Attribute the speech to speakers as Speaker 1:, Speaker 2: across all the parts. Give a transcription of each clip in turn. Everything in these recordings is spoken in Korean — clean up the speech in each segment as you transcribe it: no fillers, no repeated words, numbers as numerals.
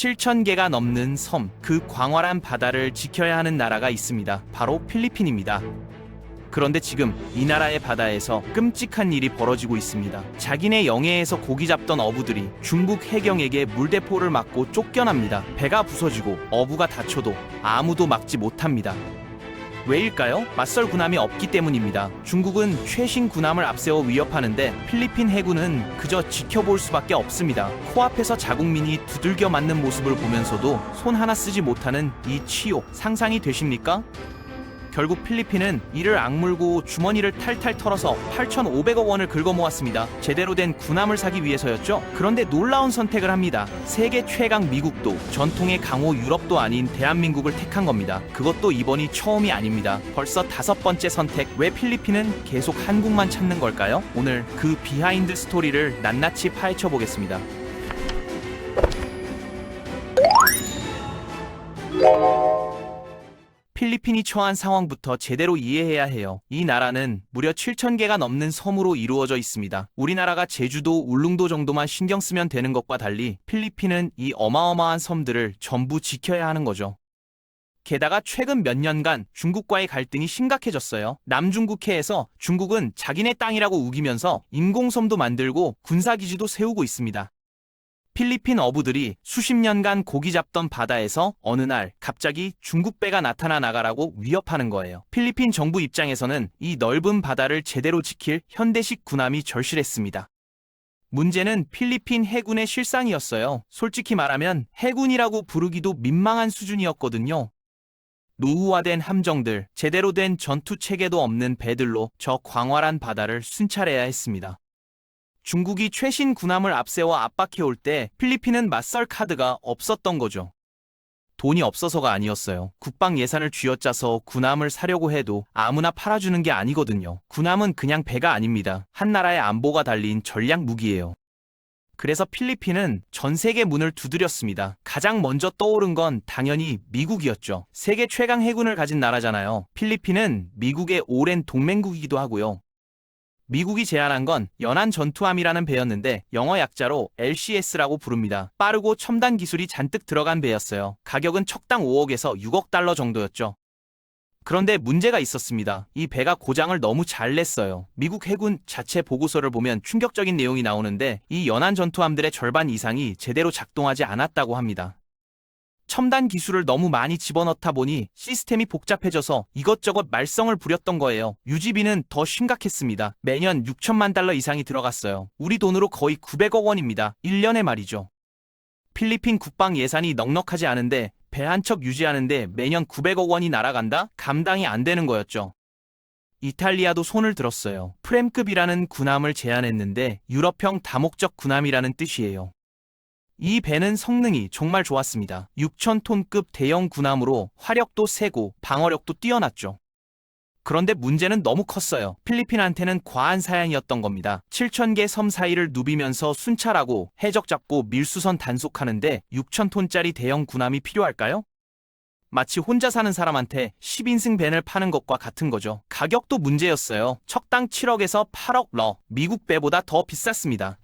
Speaker 1: 7,000개가 넘는 섬, 그 광활한 바다를 지켜야 하는 나라가 있습니다. 바로 필리핀입니다. 그런데 지금 이 나라의 바다에서 끔찍한 일이 벌어지고 있습니다. 자기네 영해에서 고기 잡던 어부들이 중국 해경에게 물대포를 맞고 쫓겨납니다. 배가 부서지고 어부가 다쳐도 아무도 막지 못합니다. 왜일까요? 맞설 군함이 없기 때문입니다. 중국은 최신 군함을 앞세워 위협하는데 필리핀 해군은 그저 지켜볼 수밖에 없습니다. 코앞에서 자국민이 두들겨 맞는 모습을 보면서도 손 하나 쓰지 못하는 이 치욕, 상상이 되십니까? 결국 필리핀은 이를 악물고 주머니를 탈탈 털어서 8,500억 원을 긁어모았습니다. 제대로 된 군함을 사기 위해서였죠. 그런데 놀라운 선택을 합니다. 세계 최강 미국도 전통의 강호 유럽도 아닌 대한민국을 택한 겁니다. 그것도 이번이 처음이 아닙니다. 벌써 5번째 선택. 왜 필리핀은 계속 한국만 찾는 걸까요? 오늘 그 비하인드 스토리를 낱낱이 파헤쳐 보겠습니다. 필리핀이 처한 상황부터 제대로 이해해야 해요. 이 나라는 무려 7,000개가 넘는 섬으로 이루어져 있습니다. 우리나라가 제주도, 울릉도 정도만 신경 쓰면 되는 것과 달리 필리핀은 이 어마어마한 섬들을 전부 지켜야 하는 거죠. 게다가 최근 몇 년간 중국과의 갈등이 심각해졌어요. 남중국해에서 중국은 자기네 땅이라고 우기면서 인공섬도 만들고 군사기지도 세우고 있습니다. 필리핀 어부들이 수십 년간 고기 잡던 바다에서 어느 날 갑자기 중국 배가 나타나 나가라고 위협하는 거예요. 필리핀 정부 입장에서는 이 넓은 바다를 제대로 지킬 현대식 군함이 절실했습니다. 문제는 필리핀 해군의 실상이었어요. 솔직히 말하면 해군이라고 부르기도 민망한 수준이었거든요. 노후화된 함정들, 제대로 된 전투 체계도 없는 배들로 저 광활한 바다를 순찰해야 했습니다. 중국이 최신 군함을 앞세워 압박해올 때 필리핀은 맞설 카드가 없었던 거죠. 돈이 없어서가 아니었어요. 국방 예산을 쥐어짜서 군함을 사려고 해도 아무나 팔아주는 게 아니거든요. 군함은 그냥 배가 아닙니다. 한 나라의 안보가 달린 전략 무기예요. 그래서 필리핀은 전 세계 문을 두드렸습니다. 가장 먼저 떠오른 건 당연히 미국이었죠. 세계 최강 해군을 가진 나라잖아요. 필리핀은 미국의 오랜 동맹국이기도 하고요. 미국이 제안한 건 연안 전투함이라는 배였는데 영어 약자로 LCS라고 부릅니다. 빠르고 첨단 기술이 잔뜩 들어간 배였어요. 가격은 척당 5억에서 6억 달러 정도였죠. 그런데 문제가 있었습니다. 이 배가 고장을 너무 잘 냈어요. 미국 해군 자체 보고서를 보면 충격적인 내용이 나오는데 이 연안 전투함들의 절반 이상이 제대로 작동하지 않았다고 합니다. 첨단 기술을 너무 많이 집어넣다 보니 시스템이 복잡해져서 이것저것 말썽을 부렸던 거예요. 유지비는 더 심각했습니다. 매년 6천만 달러 이상이 들어갔어요. 우리 돈으로 거의 900억 원입니다. 1년에 말이죠. 필리핀 국방 예산이 넉넉하지 않은데 배 한 척 유지하는데 매년 900억 원이 날아간다? 감당이 안 되는 거였죠. 이탈리아도 손을 들었어요. 프렘급이라는 군함을 제안했는데 유럽형 다목적 군함이라는 뜻이에요. 이 배는 성능이 정말 좋았습니다. 6,000톤급 대형 군함으로 화력도 세고 방어력도 뛰어났죠. 그런데 문제는 너무 컸어요. 필리핀한테는 과한 사양이었던 겁니다. 7,000개 섬 사이를 누비면서 순찰하고 해적 잡고 밀수선 단속하는데 6,000톤짜리 대형 군함이 필요할까요? 마치 혼자 사는 사람한테 10인승 밴을 파는 것과 같은 거죠. 가격도 문제였어요. 척당 7억에서 8억 러, 미국 배보다 더 비쌌습니다.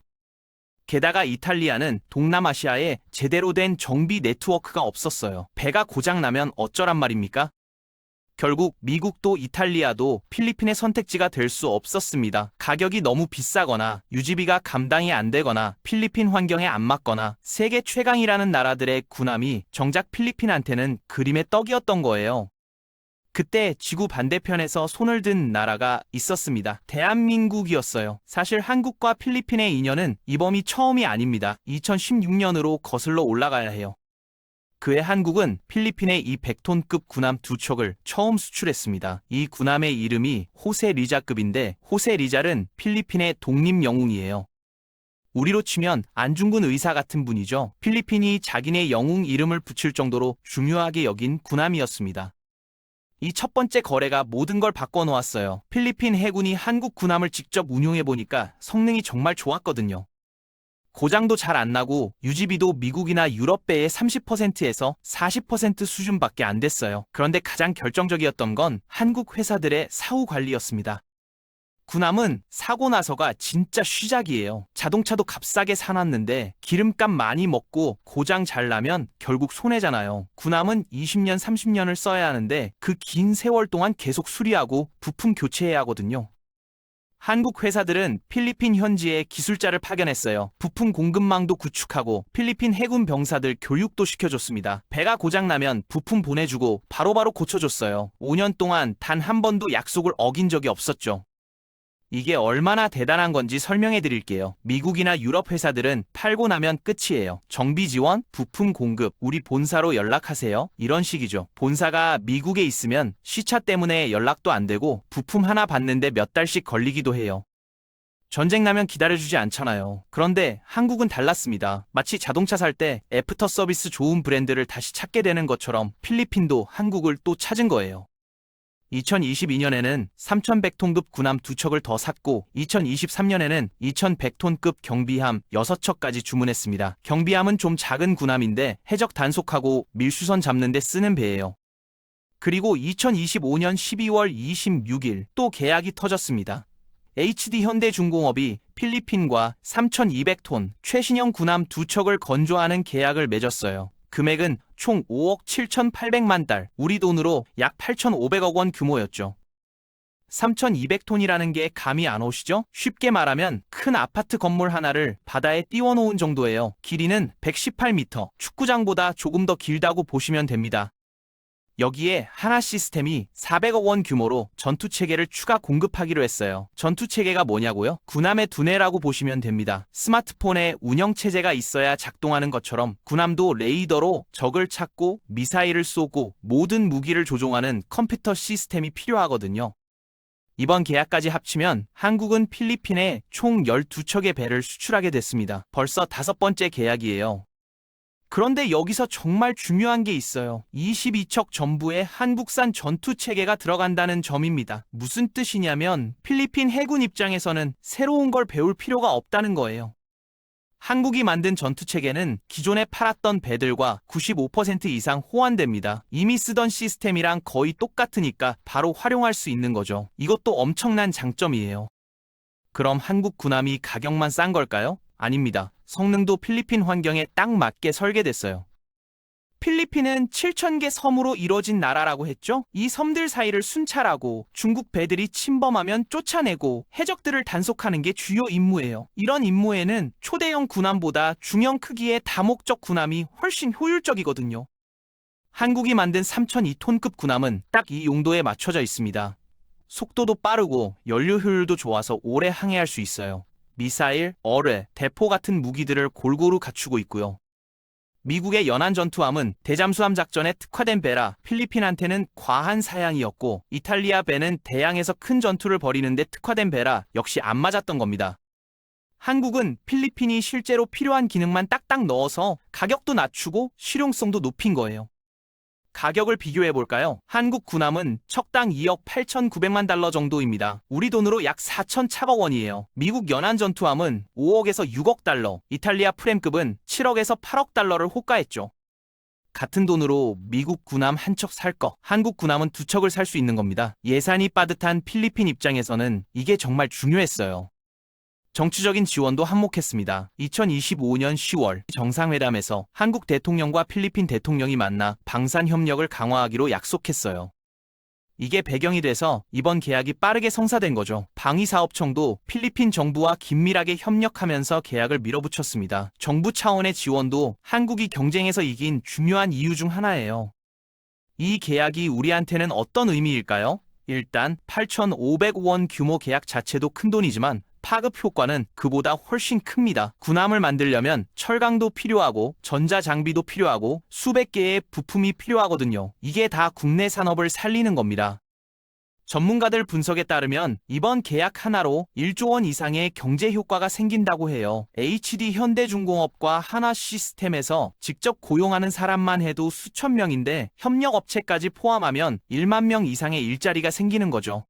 Speaker 1: 게다가 이탈리아는 동남아시아에 제대로 된 정비 네트워크가 없었어요. 배가 고장나면 어쩌란 말입니까? 결국 미국도 이탈리아도 필리핀의 선택지가 될 수 없었습니다. 가격이 너무 비싸거나 유지비가 감당이 안 되거나 필리핀 환경에 안 맞거나 세계 최강이라는 나라들의 군함이 정작 필리핀한테는 그림의 떡이었던 거예요. 그때 지구 반대편에서 손을 든 나라가 있었습니다. 대한민국이었어요. 사실 한국과 필리핀의 인연은 이번이 처음이 아닙니다. 2016년으로 거슬러 올라가야 해요. 그해 한국은 필리핀의 이 100톤급 군함 2척을 처음 수출했습니다. 이 군함의 이름이 호세 리자급인데 호세 리잘은 필리핀의 독립영웅이에요. 우리로 치면 안중근 의사 같은 분이죠. 필리핀이 자기네 영웅 이름을 붙일 정도로 중요하게 여긴 군함이었습니다. 이 첫 번째 거래가 모든 걸 바꿔놓았어요. 필리핀 해군이 한국 군함을 직접 운용해보니까 성능이 정말 좋았거든요. 고장도 잘 안 나고 유지비도 미국이나 유럽배의 30%에서 40% 수준밖에 안 됐어요. 그런데 가장 결정적이었던 건 한국 회사들의 사후 관리였습니다. 군함은 사고 나서가 진짜 쉬작이에요. 자동차도 값싸게 사놨는데 기름값 많이 먹고 고장 잘 나면 결국 손해잖아요. 군함은 20년, 30년을 써야 하는데 그 긴 세월 동안 계속 수리하고 부품 교체해야 하거든요. 한국 회사들은 필리핀 현지에 기술자를 파견했어요. 부품 공급망도 구축하고 필리핀 해군 병사들 교육도 시켜줬습니다. 배가 고장나면 부품 보내주고 바로바로 고쳐줬어요. 5년 동안 단 한 번도 약속을 어긴 적이 없었죠. 이게 얼마나 대단한 건지 설명해 드릴게요. 미국이나 유럽 회사들은 팔고 나면 끝이에요. 정비 지원, 부품 공급, 우리 본사로 연락하세요. 이런 식이죠. 본사가 미국에 있으면 시차 때문에 연락도 안 되고 부품 하나 받는데 몇 달씩 걸리기도 해요. 전쟁 나면 기다려주지 않잖아요. 그런데 한국은 달랐습니다. 마치 자동차 살 때 애프터 서비스 좋은 브랜드를 다시 찾게 되는 것처럼 필리핀도 한국을 또 찾은 거예요. 2022년에는 3,100톤급 군함 2척을 더 샀고 2023년에는 2,100톤급 경비함 6척까지 주문했습니다. 경비함은 좀 작은 군함인데 해적 단속하고 밀수선 잡는 데 쓰는 배예요. 그리고 2025년 12월 26일 또 계약이 터졌습니다. HD 현대중공업이 필리핀과 3,200톤 최신형 군함 2척을 건조하는 계약을 맺었어요. 금액은 총 5억 7,800만 달, 우리 돈으로 약 8,500억 원 규모였죠. 3,200톤이라는 게 감이 안 오시죠? 쉽게 말하면 큰 아파트 건물 하나를 바다에 띄워놓은 정도예요. 길이는 118m, 축구장보다 조금 더 길다고 보시면 됩니다. 여기에 하나 시스템이 400억 원 규모로 전투체계를 추가 공급하기로 했어요. 전투체계가 뭐냐고요? 군함의 두뇌라고 보시면 됩니다. 스마트폰에 운영체제가 있어야 작동하는 것처럼 군함도 레이더로 적을 찾고 미사일을 쏘고 모든 무기를 조종하는 컴퓨터 시스템이 필요하거든요. 이번 계약까지 합치면 한국은 필리핀에 총 12척의 배를 수출하게 됐습니다. 벌써 5번째 계약이에요. 그런데 여기서 정말 중요한 게 있어요. 22척 전부에 한국산 전투체계가 들어간다는 점입니다. 무슨 뜻이냐면 필리핀 해군 입장에서는 새로운 걸 배울 필요가 없다는 거예요. 한국이 만든 전투체계는 기존에 팔았던 배들과 95% 이상 호환됩니다. 이미 쓰던 시스템이랑 거의 똑같으니까 바로 활용할 수 있는 거죠. 이것도 엄청난 장점이에요. 그럼 한국 군함이 가격만 싼 걸까요? 아닙니다. 성능도 필리핀 환경에 딱 맞게 설계됐어요. 필리핀은 7,000개 섬으로 이루어진 나라라고 했죠? 이 섬들 사이를 순찰하고 중국 배들이 침범하면 쫓아내고 해적들을 단속하는 게 주요 임무예요. 이런 임무에는 초대형 군함보다 중형 크기의 다목적 군함이 훨씬 효율적이거든요. 한국이 만든 3,002톤급 군함은 딱 이 용도에 맞춰져 있습니다. 속도도 빠르고 연료 효율도 좋아서 오래 항해할 수 있어요. 미사일, 어뢰, 대포 같은 무기들을 골고루 갖추고 있고요. 미국의 연안 전투함은 대잠수함 작전에 특화된 배라 필리핀한테는 과한 사양이었고 이탈리아 배는 대양에서 큰 전투를 벌이는데 특화된 배라 역시 안 맞았던 겁니다. 한국은 필리핀이 실제로 필요한 기능만 딱딱 넣어서 가격도 낮추고 실용성도 높인 거예요. 가격을 비교해볼까요? 한국 군함은 척당 2억 8,900만 달러 정도입니다. 우리 돈으로 약 4,000억 원이에요. 미국 연안 전투함은 5억에서 6억 달러, 이탈리아 프렘급은 7억에서 8억 달러를 호가했죠. 같은 돈으로 미국 군함 한 척 살 거, 한국 군함은 2척을 살 수 있는 겁니다. 예산이 빠듯한 필리핀 입장에서는 이게 정말 중요했어요. 정치적인 지원도 한몫했습니다. 2025년 10월 정상회담에서 한국 대통령과 필리핀 대통령이 만나 방산 협력을 강화하기로 약속했어요. 이게 배경이 돼서 이번 계약이 빠르게 성사된 거죠. 방위사업청도 필리핀 정부와 긴밀하게 협력하면서 계약을 밀어붙였습니다. 정부 차원의 지원도 한국이 경쟁에서 이긴 중요한 이유 중 하나예요. 이 계약이 우리한테는 어떤 의미일까요? 일단 8,500억 원 규모 계약 자체도 큰 돈이지만 파급 효과는 그보다 훨씬 큽니다. 군함을 만들려면 철강도 필요하고 전자장비도 필요하고 수백 개의 부품이 필요하거든요. 이게 다 국내 산업을 살리는 겁니다. 전문가들 분석에 따르면 이번 계약 하나로 1조 원 이상의 경제 효과가 생긴다고 해요. HD 현대중공업과 하나시스템에서 직접 고용하는 사람만 해도 수천 명인데 협력업체까지 포함하면 1만 명 이상의 일자리가 생기는 거죠.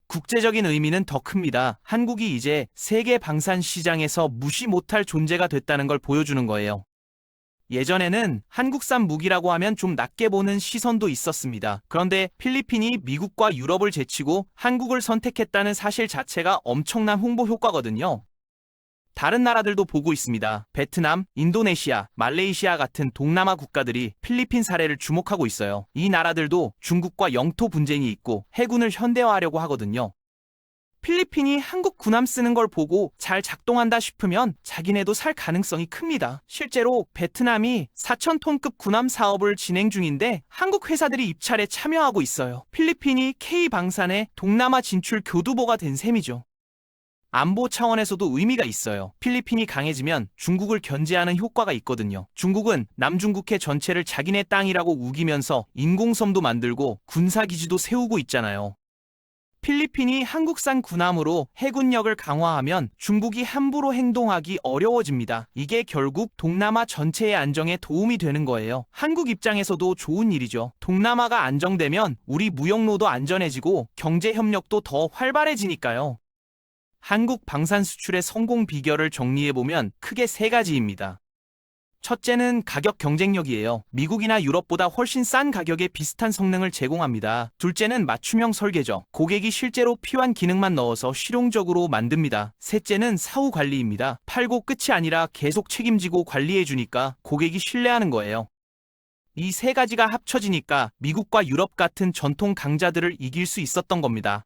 Speaker 1: 국제적인 의미는 더 큽니다. 한국이 이제 세계 방산 시장에서 무시 못할 존재가 됐다는 걸 보여주는 거예요. 예전에는 한국산 무기라고 하면 좀 낮게 보는 시선도 있었습니다. 그런데 필리핀이 미국과 유럽을 제치고 한국을 선택했다는 사실 자체가 엄청난 홍보 효과거든요. 다른 나라들도 보고 있습니다. 베트남, 인도네시아, 말레이시아 같은 동남아 국가들이 필리핀 사례를 주목하고 있어요. 이 나라들도 중국과 영토 분쟁이 있고 해군을 현대화하려고 하거든요. 필리핀이 한국 군함 쓰는 걸 보고 잘 작동한다 싶으면 자기네도 살 가능성이 큽니다. 실제로 베트남이 4,000톤급 군함 사업을 진행 중인데 한국 회사들이 입찰에 참여하고 있어요. 필리핀이 K방산의 동남아 진출 교두보가 된 셈이죠. 안보 차원에서도 의미가 있어요. 필리핀이 강해지면 중국을 견제하는 효과가 있거든요. 중국은 남중국해 전체를 자기네 땅이라고 우기면서 인공섬도 만들고 군사기지도 세우고 있잖아요. 필리핀이 한국산 군함으로 해군력을 강화하면 중국이 함부로 행동하기 어려워집니다. 이게 결국 동남아 전체의 안정에 도움이 되는 거예요. 한국 입장에서도 좋은 일이죠. 동남아가 안정되면 우리 무역로도 안전해지고 경제협력도 더 활발해지니까요. 한국 방산 수출의 성공 비결을 정리해보면 크게 세 가지입니다. 첫째는 가격 경쟁력이에요. 미국이나 유럽보다 훨씬 싼 가격에 비슷한 성능을 제공합니다. 둘째는 맞춤형 설계죠. 고객이 실제로 필요한 기능만 넣어서 실용적으로 만듭니다. 셋째는 사후 관리입니다. 팔고 끝이 아니라 계속 책임지고 관리해주니까 고객이 신뢰하는 거예요. 이 세 가지가 합쳐지니까 미국과 유럽 같은 전통 강자들을 이길 수 있었던 겁니다.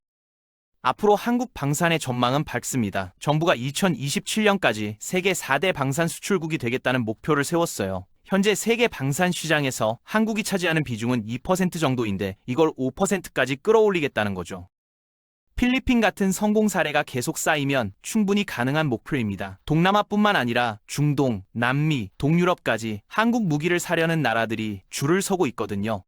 Speaker 1: 앞으로 한국 방산의 전망은 밝습니다. 정부가 2027년까지 세계 4대 방산 수출국이 되겠다는 목표를 세웠어요. 현재 세계 방산 시장에서 한국이 차지하는 비중은 2% 정도인데 이걸 5%까지 끌어올리겠다는 거죠. 필리핀 같은 성공 사례가 계속 쌓이면 충분히 가능한 목표입니다. 동남아뿐만 아니라 중동, 남미, 동유럽까지 한국 무기를 사려는 나라들이 줄을 서고 있거든요.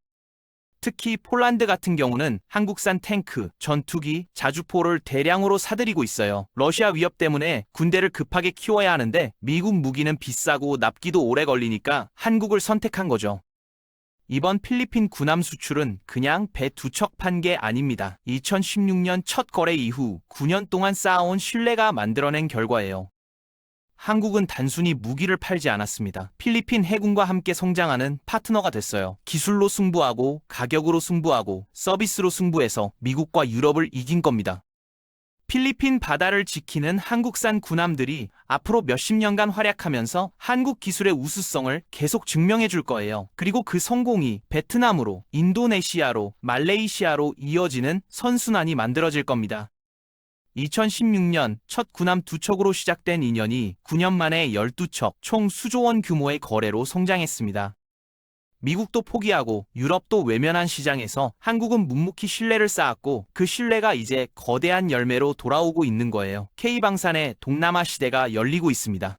Speaker 1: 특히 폴란드 같은 경우는 한국산 탱크, 전투기, 자주포를 대량으로 사들이고 있어요. 러시아 위협 때문에 군대를 급하게 키워야 하는데 미국 무기는 비싸고 납기도 오래 걸리니까 한국을 선택한 거죠. 이번 필리핀 군함 수출은 그냥 배 두 척 판 게 아닙니다. 2016년 첫 거래 이후 9년 동안 쌓아온 신뢰가 만들어낸 결과예요. 한국은 단순히 무기를 팔지 않았습니다. 필리핀 해군과 함께 성장하는 파트너가 됐어요. 기술로 승부하고 가격으로 승부하고 서비스로 승부해서 미국과 유럽을 이긴 겁니다. 필리핀 바다를 지키는 한국산 군함들이 앞으로 몇십 년간 활약하면서 한국 기술의 우수성을 계속 증명해 줄 거예요. 그리고 그 성공이 베트남으로, 인도네시아로, 말레이시아로 이어지는 선순환이 만들어질 겁니다. 2016년 첫 군함 2척으로 시작된 인연이 9년 만에 12척, 총 수조 원 규모의 거래로 성장했습니다. 미국도 포기하고 유럽도 외면한 시장에서 한국은 묵묵히 신뢰를 쌓았고 그 신뢰가 이제 거대한 열매로 돌아오고 있는 거예요. K방산의 동남아 시대가 열리고 있습니다.